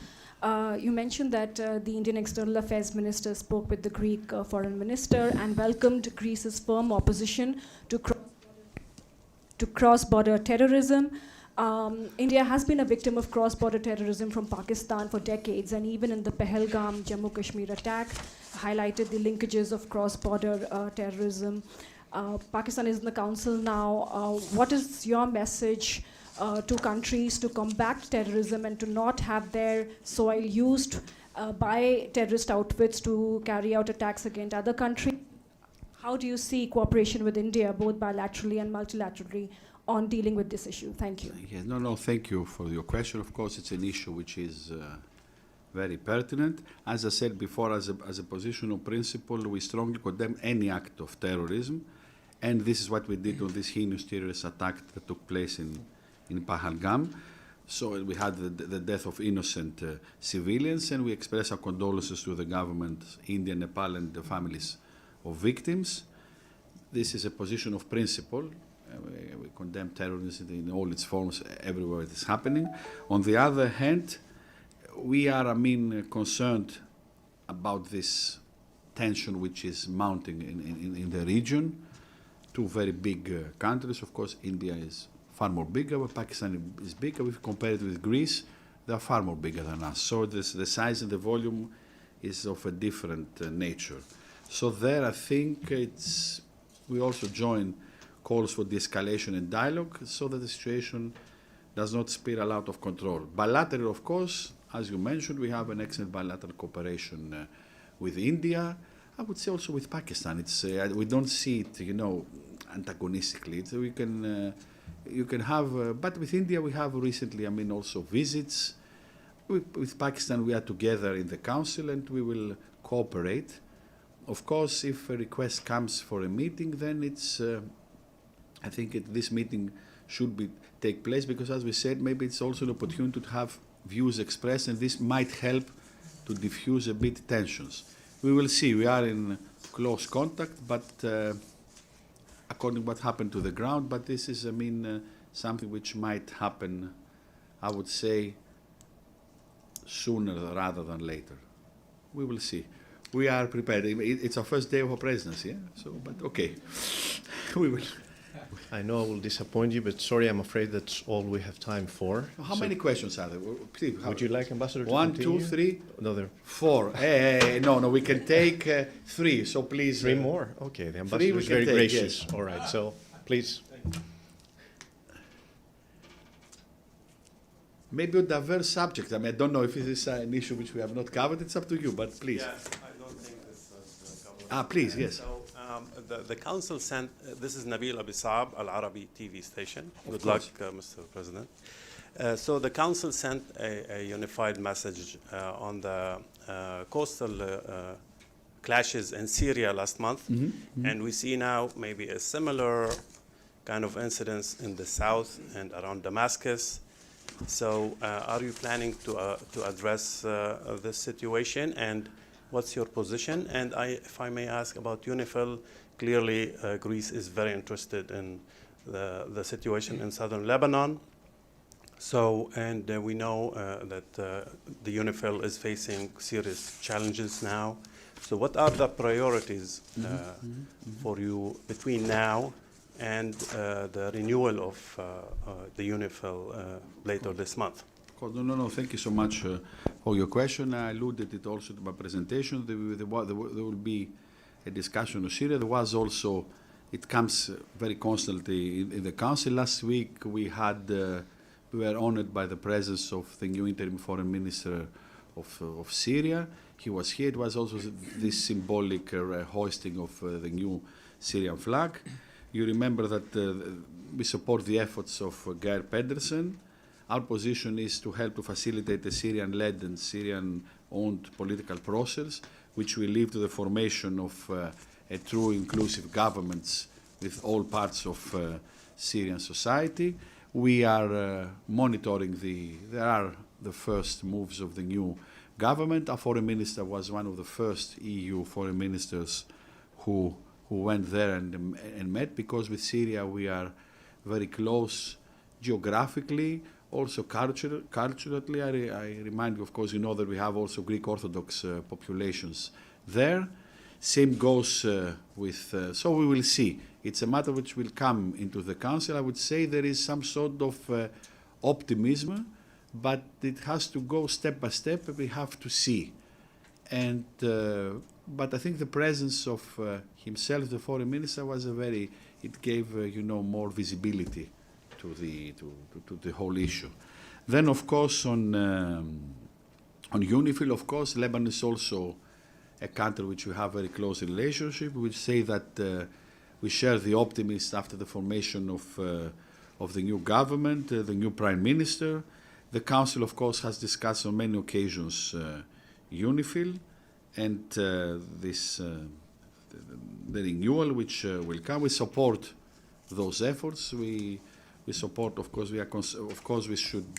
You mentioned that the Indian External Affairs Minister spoke with the Greek Foreign Minister and welcomed Greece's firm opposition to cross-border terrorism. India has been a victim of cross-border terrorism from Pakistan for decades, and even in the Pahalgam Jammu Kashmir attack, highlighted the linkages of cross-border terrorism. Pakistan is in the council now. What is your message to countries to combat terrorism and to not have their soil used by terrorist outfits to carry out attacks against other countries? How do you see cooperation with India, both bilaterally and multilaterally, on dealing with this issue? Thank you. Yes, thank you for your question. Of course, it's an issue which is very pertinent. As I said before, as a position of principle, we strongly condemn any act of terrorism. And this is what we did on this heinous terrorist attack that took place in Pahalgam. So we had the death of innocent civilians, and we express our condolences to the government, India, Nepal, and the families of victims. This is a position of principle. We condemn terrorism in all its forms everywhere it is happening. On the other hand, we are, concerned about this tension which is mounting in the region. Two very big countries. Of course, India is far more bigger, but Pakistan is bigger. If compared with Greece, they are far more bigger than us. So the size and the volume is of a different nature. So there, I think we also join calls for de-escalation and dialogue, so that the situation does not spiral out of control. Bilateral, of course, as you mentioned, we have an excellent bilateral cooperation with India. I would say also with Pakistan. We don't see it, antagonistically. You can have, but with India we have recently, also visits. With Pakistan we are together in the council and we will cooperate. Of course, if a request comes for a meeting, then I think this meeting should take place, because as we said, maybe it's also an opportunity to have views expressed, and this might help to diffuse a bit tensions. We will see. We are in close contact, but according to what happened to the ground, but this is, something which might happen, I would say, sooner rather than later. We will see. We are prepared. It's our first day of our presidency, yeah? So, but okay, we will. I know I will disappoint you, but sorry, I'm afraid that's all we have time for. How many questions are there? Please, would you like, Ambassador, to 1, continue? 2, 3? No, there. 4. No, we can take 3, so please. 3 more? Okay, the Ambassador is very gracious. Yes. All right, so please. Maybe a diverse subject. I mean, I don't know if it is an issue which we have not covered. It's up to you, but please. Yes, I don't think this is covered. Please, yes. So the council sent, this is Nabil Abisab, Al Arabi TV station. Good course. luck, Mr. President. So the council sent a unified message on the coastal clashes in Syria last month. And we see now maybe a similar kind of incidents in the south and around Damascus. So are you planning to address this situation, and what's your position? And if I may ask about UNIFIL, clearly Greece is very interested in the situation in southern Lebanon. So, and we know that the UNIFIL is facing serious challenges now. So what are the priorities for you between now and the renewal of the UNIFIL later this month? No, thank you so much for your question. I alluded it also to my presentation. There will be a discussion of Syria. There was also, it comes very constantly in the Council. Last week we had, we were honored by the presence of the new interim foreign minister of Syria. He was here. It was also this symbolic hoisting of the new Syrian flag. You remember that we support the efforts of Geir Pedersen. Our position is to help to facilitate the Syrian-led and Syrian-owned political process, which will lead to the formation of a true inclusive government with all parts of Syrian society. We are monitoring there are the first moves of the new government. Our foreign minister was one of the first EU foreign ministers who went there and met, because with Syria we are very close geographically, also culturally. I remind you, of course, you know that we have also Greek Orthodox populations there. Same goes with, so we will see. It's a matter which will come into the Council. I would say there is some sort of optimism, but it has to go step by step. We have to see. And but I think the presence of himself, the foreign minister, was it gave more visibility to the whole issue. Then, of course, on UNIFIL, of course, Lebanon is also a country which we have very close relationship. We say that we share the optimism after the formation of the new government, the new prime minister. The Council, of course, has discussed on many occasions UNIFIL and the renewal which will come. We support those efforts. We support, of course, we should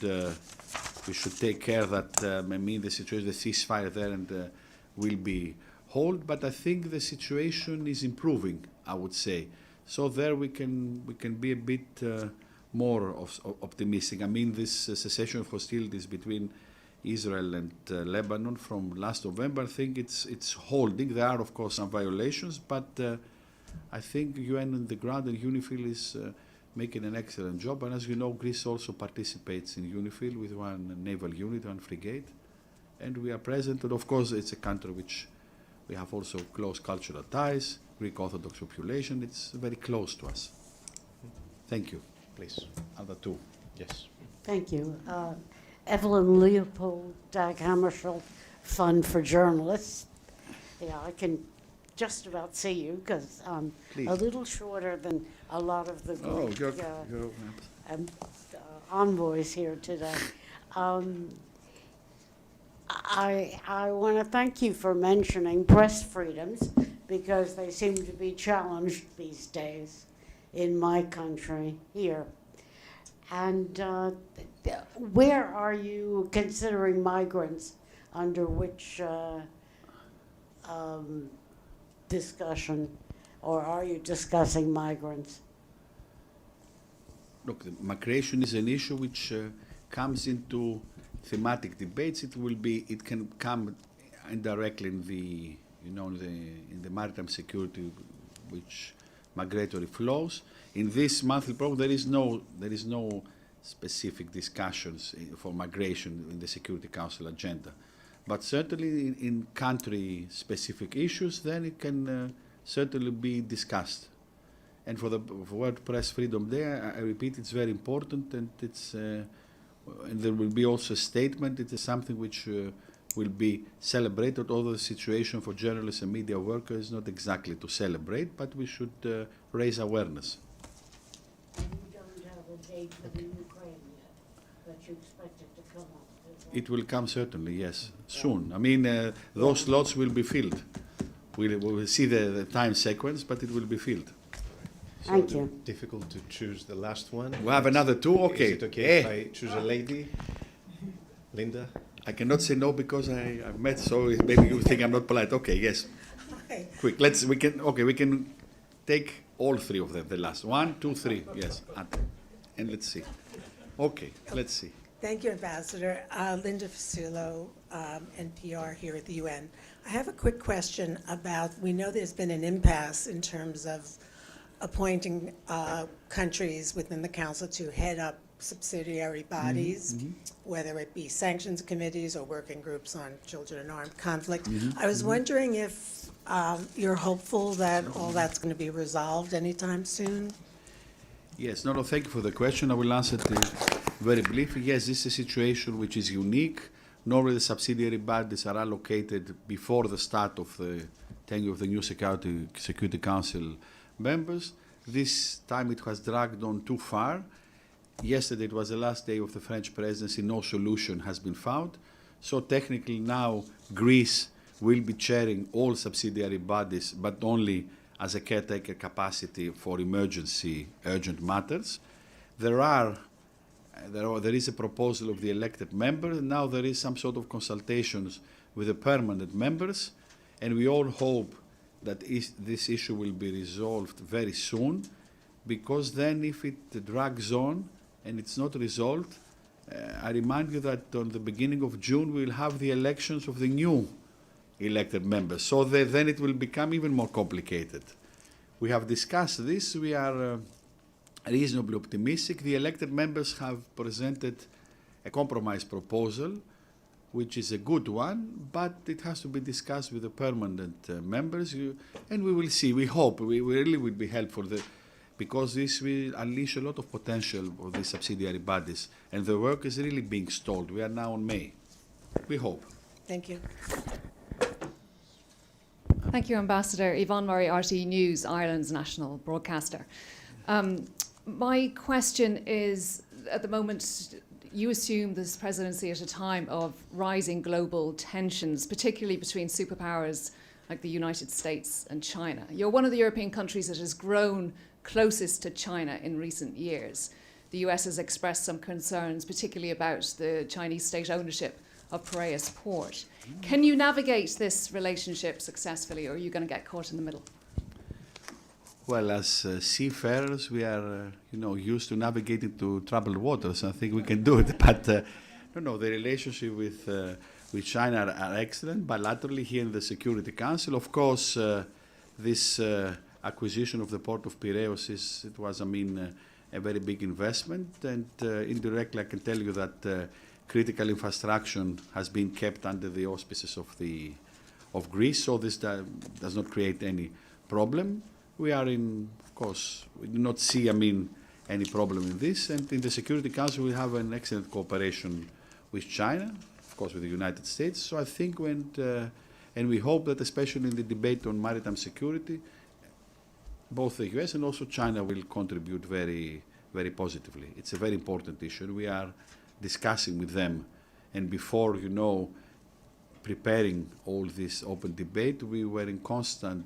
take care that the situation, the ceasefire there, and will be held. But I think the situation is improving, I would say. So there we can be a bit more optimistic. I mean, this cessation of hostilities between Israel and Lebanon from last November, I think it's holding. There are, of course, some violations, but I think UN on the ground and UNIFIL is making an excellent job. And as you know, Greece also participates in UNIFIL with one naval unit, one frigate, and we are present. And of course, it's a country which we have also close cultural ties, Greek Orthodox population. It's very close to us. Thank you. Please. Other two. Yes. Thank you. Evelyn Leopold, Dag Hammarskjöld Fund for Journalists. Yeah, I can just about see you because I'm a little shorter than a lot of the Greek envoys here today. I want to thank you for mentioning press freedoms, because they seem to be challenged these days in my country here. And where are you considering migrants, under which discussion, or are you discussing migrants? Look, migration is an issue which comes into thematic debates. It can come indirectly in the, in the maritime security, which migratory flows. In this monthly program, there is no specific discussions for migration in the Security Council agenda, but certainly in country-specific issues, then it can certainly be discussed. And for World Press Freedom Day, I repeat, it's very important, and it's And there will be also a statement. It is something which will be celebrated, although the situation for journalists and media workers is not exactly to celebrate, but we should raise awareness. And you don't have a date for the Ukraine yet, but you expect it to come up. It will come certainly, yes, soon. I mean, those slots will be filled. We will see the time sequence, but it will be filled. Thank you. Difficult to choose the last one. We have another two? Okay. Is it okay if I choose a lady? Linda? I cannot say no because I've met, so maybe you think I'm not polite. Okay, yes. Okay. Quick, we can take all three of them, the last. 1, 2, 3, yes. And let's see. Okay, let's see. Thank you, Ambassador. Linda Fasulo, NPR here at the UN. I have a quick question about, we know there's been an impasse in terms of appointing countries within the Council to head up subsidiary bodies, whether it be sanctions committees or working groups on children and armed conflict. I was wondering if you're hopeful that all that's going to be resolved anytime soon? Yes, no, thank you for the question. I will answer it very briefly. Yes, this is a situation which is unique. Normally the subsidiary bodies are allocated before the start of the tenure of the new Security Council members. This time it has dragged on too far. Yesterday it was the last day of the French presidency. No solution has been found. So technically now Greece will be chairing all subsidiary bodies, but only as a caretaker capacity for emergency urgent matters. There is a proposal of the elected members, and now there is some sort of consultations with the permanent members, and we all hope that this issue will be resolved very soon, because then if it drags on and it's not resolved, I remind you that on the beginning of June we will have the elections of the new elected members, so then it will become even more complicated. We have discussed this. We are reasonably optimistic. The elected members have presented a compromise proposal, which is a good one, but it has to be discussed with the permanent members, and we will see. We hope. We really will be helpful, because this will unleash a lot of potential of the subsidiary bodies, and the work is really being stalled. We are now on May. We hope. Thank you. Thank you, Ambassador. Yvonne Murray, RTE News, Ireland's national broadcaster. My question is, at the moment, you assume this presidency at a time of rising global tensions, particularly between superpowers like the United States and China. You're one of the European countries that has grown closest to China in recent years. The US has expressed some concerns, particularly about the Chinese state ownership of Piraeus Port. Can you navigate this relationship successfully, or are you going to get caught in the middle? Well, as seafarers, we are, used to navigating through troubled waters. I think we can do it. But the relationship with China are excellent. Bilaterally, here in the Security Council, of course, this acquisition of the port of Piraeus was a very big investment. And indirectly, I can tell you that critical infrastructure has been kept under the auspices of Greece. So this does not create any problem. We are of course, we do not see, any problem in this. And in the Security Council, we have an excellent cooperation with China, of course, with the United States. So I think and we hope that especially in the debate on maritime security, both the US and also China will contribute very, very positively. It's a very important issue. We are discussing with them. And before, preparing all this open debate, we were in constant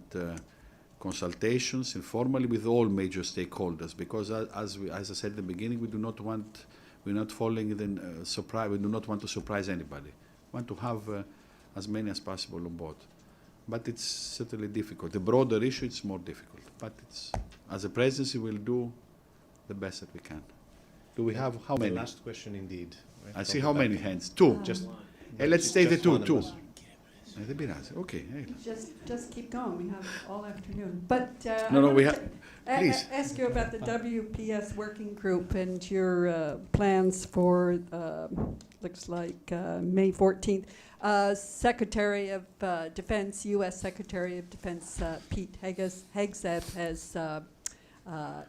consultations informally with all major stakeholders, because as I said at the beginning, we're not falling in surprise. We do not want to surprise anybody. We want to have as many as possible on board. But it's certainly difficult. The broader issue, it's more difficult. But as a presidency, we'll do the best that we can. Do we have how many? The last question indeed. Right? I see how many hands. Two. Let's take the two. Okay. Just keep going. We have all afternoon. But we have. Please. Ask you about the WPS working group and your plans for looks like May 14th. Secretary of Defense, U.S. Secretary of Defense Pete Hegseth has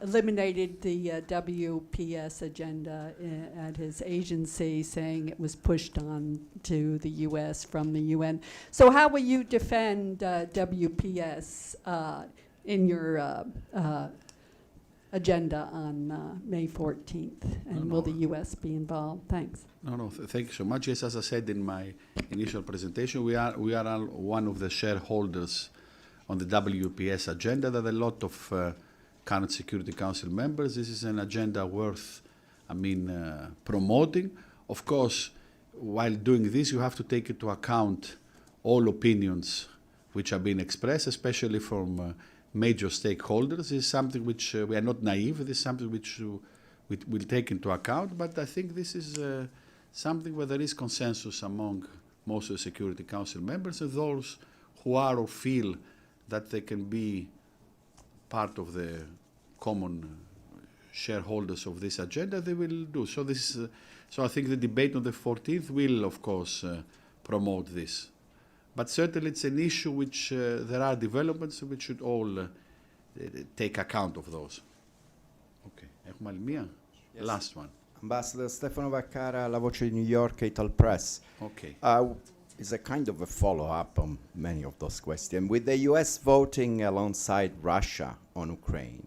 eliminated the WPS agenda at his agency, saying it was pushed on to the U.S. from the UN. So how will you defend WPS in your agenda on May 14th? And will the U.S. be involved? Thanks. No, thank you so much. Yes, as I said in my initial presentation, we are all one of the shareholders on the WPS agenda. There are a lot of current Security Council members. This is an agenda worth, promoting. Of course, while doing this, you have to take into account all opinions which are being expressed, especially from major stakeholders. This is something which we are not naive. This is something which we will take into account. But I think this is something where there is consensus among most of the Security Council members, and those who are or feel that they can be part of the common shareholders of this agenda, they will do. So so I think the debate on the 14th will, of course, promote this. But certainly it's an issue which there are developments which should all take account of those. Okay, έχουμε άλλη μία? Last one. Ambassador Stefano Vaccara, La Voce di New York, Ital Press. Okay. It's a kind of a follow-up on many of those questions. With the US voting alongside Russia on Ukraine,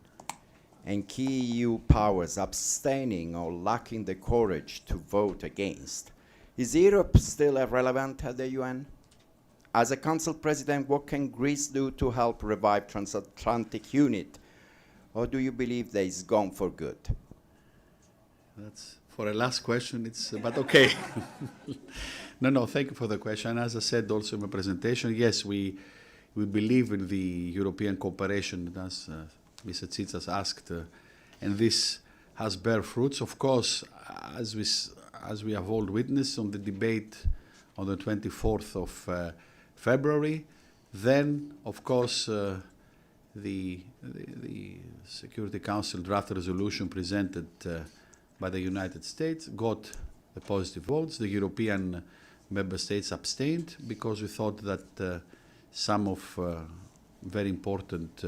and key EU powers abstaining or lacking the courage to vote against, is Europe still irrelevant at the UN? As a Council President, what can Greece do to help revive transatlantic unity? Or do you believe that it's gone for good? That's for a last question, but okay. No, thank you for the question. As I said also in my presentation, yes, we believe in the European cooperation, as Mr. Tsitsas asked, and this has bear fruits. Of course, as we have all witnessed on the debate on the 24th of February, then, of course, the Security Council draft resolution presented by the United States got the positive votes. The European member states abstained because we thought that some of very important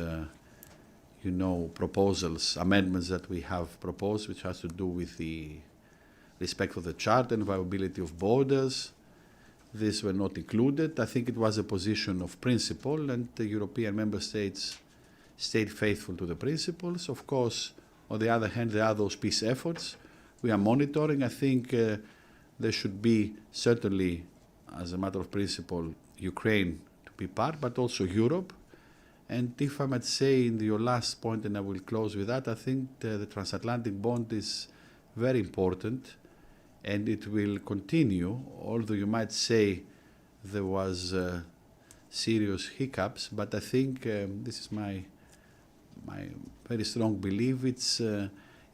proposals, amendments that we have proposed, which has to do with the respect for the Charter and viability of borders, these were not included. I think it was a position of principle, and the European member states stayed faithful to the principles. Of course, on the other hand, there are those peace efforts we are monitoring. I think there should be certainly, as a matter of principle, Ukraine to be part, but also Europe. And if I might say in your last point, and I will close with that, I think the transatlantic bond is very important, and it will continue, although you might say there was serious hiccups, but I think this is my very strong belief.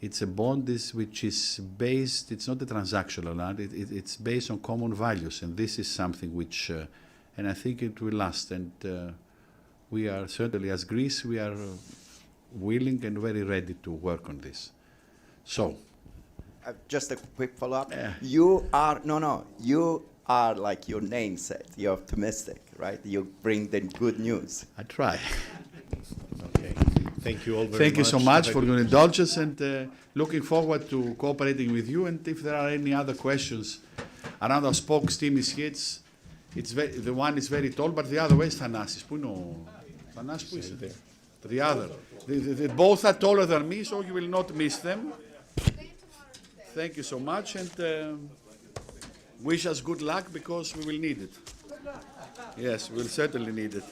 It's a bond which is based, it's not a transactional, it's based on common values, and this is something which, and I think it will last, and we are certainly, as Greece, we are willing and very ready to work on this. So. Just a quick follow-up. You are like your name said, you're optimistic, right? You bring the good news. I try. Okay. Thank you all very much. Thank you so much for your indulgence, and looking forward to cooperating with you. And if there are any other questions around our spokes team is here, the one is very tall, but the other way is Thanasis. Πού είναι ο Thanasis? Πού είσαι? The other. They both are taller than me, so you will not miss them. Thank you so much, and wish us good luck, because we will need it. Yes, we will certainly need it.